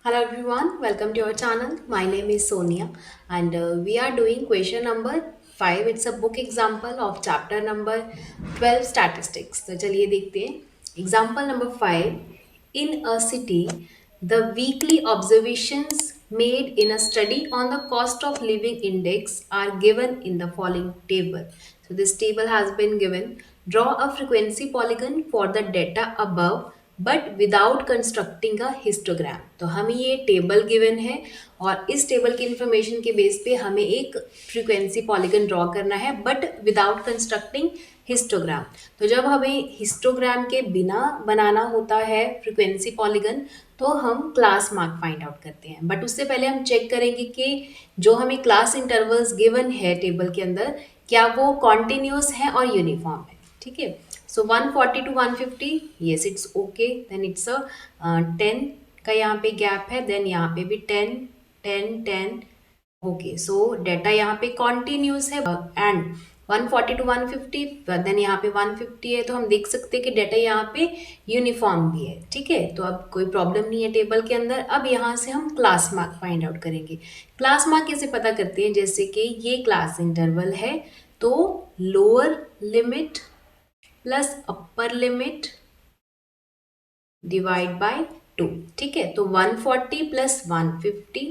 Hello everyone, welcome to our channel. My name is Sonia and we are doing question number 5. It's a book example of chapter number 12 statistics. तो चलिए देखते हैं. Example number 5. In a city, the weekly observations made in a study on the cost of living index are given in the following table. So this table has been given. Draw a frequency polygon for the data above but without constructing a histogram. तो हमें ये table given है और इस table की information के base पे हमें एक फ्रीक्वेंसी पॉलीगन ड्रॉ करना है बट विदाउट कंस्ट्रक्टिंग हिस्टोग्राम. तो जब हमें हिस्टोग्राम के बिना बनाना होता है फ्रीक्वेंसी पॉलीगन तो हम क्लास मार्क फाइंड आउट करते हैं. बट उससे पहले हम चेक करेंगे कि जो हमें क्लास इंटरवल्स गिवन है टेबल के अंदर क्या वो कॉन्टिन्यूस है और यूनिफॉर्म है. ठीक है. So 140 to 150, yes it's okay. Then it's a 10 का यहाँ पे गैप है. देन यहाँ पे भी 10 10 10. ओके सो डेटा यहाँ पे कॉन्टिन्यूस है एंड 140 टू 150 देन यहाँ पे 150 है. तो हम देख सकते हैं कि डेटा यहाँ पे यूनिफॉर्म भी है. ठीक है. तो अब कोई प्रॉब्लम नहीं है टेबल के अंदर. अब यहाँ से हम क्लास मार्क फाइंड आउट करेंगे. क्लास मार्क कैसे पता करते हैं? जैसे कि ये क्लास इंटरवल है तो lower limit plus upper limit divide by 2. ठीक है. तो 140 प्लस 150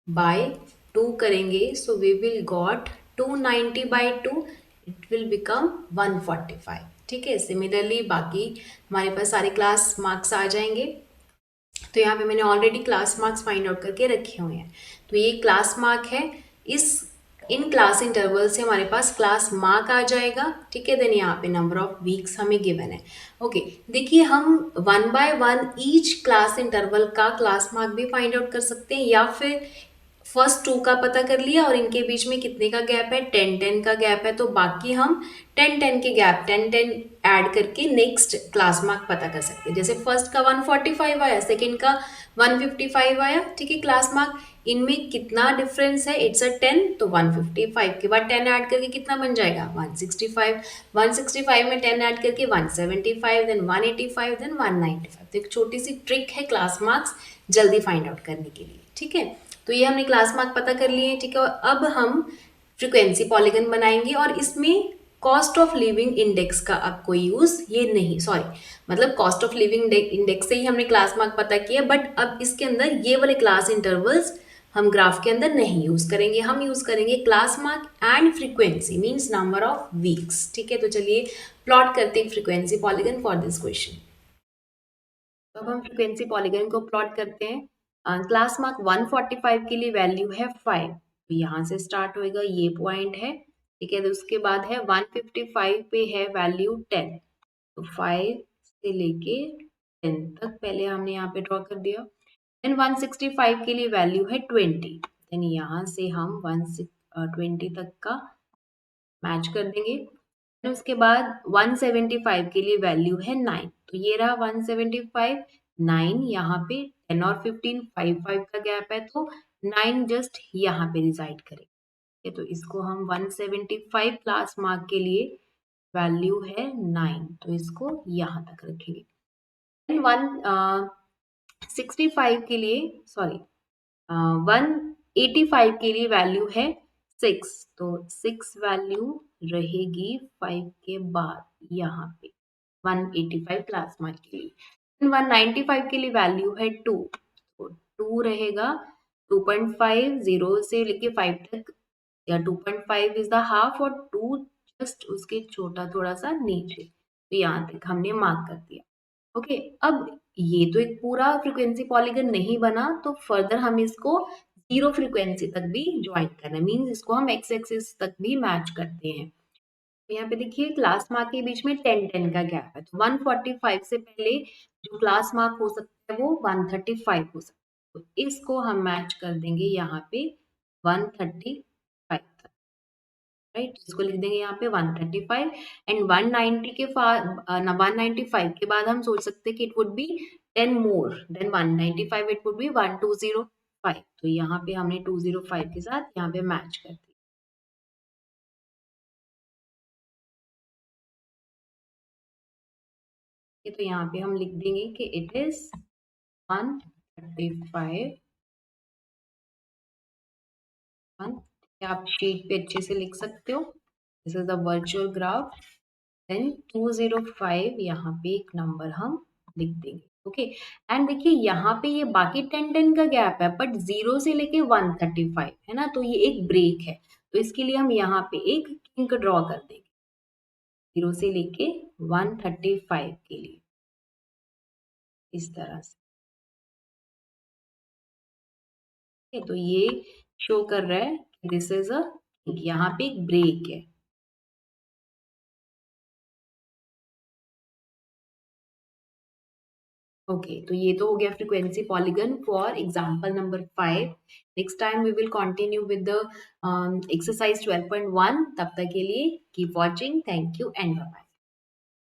बाय 2 करेंगे. So we will got 290 by 2. It will become 145. ठीक है. सिमिलरली बाकी हमारे पास सारे क्लास मार्क्स आ जाएंगे. तो यहाँ पे मैंने already class marks find out करके रखे हुए हैं. तो ये क्लास मार्क है. इस इन क्लास इंटरवल से हमारे पास क्लास मार्क आ जाएगा. ठीक है. देन यहाँ पे नंबर ऑफ वीक्स हमें गिवन है. ओके देखिए हम one by one each class interval का क्लास मार्क भी फाइंड आउट कर सकते हैं या फिर फर्स्ट टू का पता कर लिया और इनके बीच में कितने का गैप है 10-10 का गैप है. तो बाकी हम 10-10 के गैप 10-10 ऐड करके नेक्स्ट क्लास मार्क पता कर सकते हैं. जैसे फर्स्ट का 145 आया, सेकंड का 155 आया. ठीक है. क्लास मार्क इनमें कितना डिफरेंस है? It's a 10. तो 155 के बाद 10 ऐड करके कितना बन जाएगा? 165. 165 में 10 ऐड करके 175, देन 185, देन 195. तो एक छोटी सी ट्रिक है क्लास मार्क्स जल्दी फाइंड आउट करने के लिए. ठीक है. तो ये हमने क्लास मार्क पता कर लिए. ठीक है. और अब हम फ्रीक्वेंसी पॉलीगन बनाएंगे और इसमें कॉस्ट ऑफ लिविंग इंडेक्स का अब कोई यूज ये नहीं, सॉरी मतलब कॉस्ट ऑफ लिविंग इंडेक्स से ही हमने क्लास मार्क पता किया. बट अब इसके अंदर ये वाले क्लास इंटरवल्स हम ग्राफ के अंदर नहीं यूज करेंगे. हम यूज करेंगे class mark and frequency means number of weeks. ठीक है. तो चलिए प्लॉट करते हैं frequency polygon for this question. तो अब हम फ्रीक्वेंसी पॉलीगन को प्लॉट करते हैं. क्लास मार्क 145 के लिए वैल्यू है 5. तो यहाँ से स्टार्ट होएगा, ये पॉइंट है. ठीक है. तो उसके बाद है 155 पे है वैल्यू 10. तो 5 से लेके 10 तक पहले हमने यहाँ पे ड्रॉ कर दिया. देन 165 के लिए वैल्यू है 20. देन यहाँ से हम 120 तक का मैच कर देंगे. फिर उसके बाद 175 के लिए वैल्यू है 9. तो ये रहा 175. 9 यहाँ पे 10 और 15 5 5 का गैप है तो 9 जस्ट यहाँ पे रिजाइड करेंगे. तो इसको हम 175 क्लास मार्क के लिए वैल्यू है 9. तो इसको यहाँ तक रखेंगे. 165 के लिए सॉरी 185 के लिए वैल्यू है 6. तो 6 वैल्यू रहेगी 5 के बाद यहाँ पे 185 क्लास मार्क के लिए. 195 के लिए वैल्यू है 2. तो 2 रहेगा 2.5 0 से लेके 5 तक या 2.5 इज द हाफ और 2 जस्ट उसके छोटा थोड़ा सा नीचे. तो यहाँ तक हमने मार्क कर दिया. ओके. अब ये तो एक पूरा फ्रीक्वेंसी पॉलीगन नहीं बना तो फर्दर हम इसको जीरो फ्रीक्वेंसी तक भी ज्वाइन करना मीन्स इसको हम एक्स एक्सिस तक भी मैच करते हैं. तो यहाँ पे देखिए क्लास मार्क के बीच में 10-10 का गैप है. तो 145 से पहले जो क्लास मार्क हो सकता है वो 135 हो सकता है. तो इसको हम मैच कर देंगे यहाँ पे 135 तक. राइट. इसको लिख देंगे यहाँ पे 135 एंड 190 के 195 के बाद हम सोच सकते हैं कि it would be 10 more than 195. It would be 1205. तो यहाँ पे हमने 205 के साथ यहाँ पे मैच कर दिया. तो यहाँ पे हम लिख देंगे कि इट इज 1 35 1, आप शीट पे अच्छे से लिख सकते हो। This is the virtual graph. Then 205 यहाँ पे एक नंबर हम लिख देंगे। ओके, एंड देखिए यहाँ पे ये बाकी 10 का गैप है, बट 0 से लेके 135 है ना, तो ये एक ब्रेक है। तो इसके लिए हम यहाँ पे एक किंक ड्रॉ कर देंगे 0 से लेके 135 के लिए, इस तरह से। तो ये शो कर रहा है कि दिस इज अ, यहाँ पे एक ब्रेक है। ओके, तो ये तो हो गया frequency polygon for example number 5। Next time we will continue with the exercise 12.1। तब तक के लिए keep watching, thank you and bye.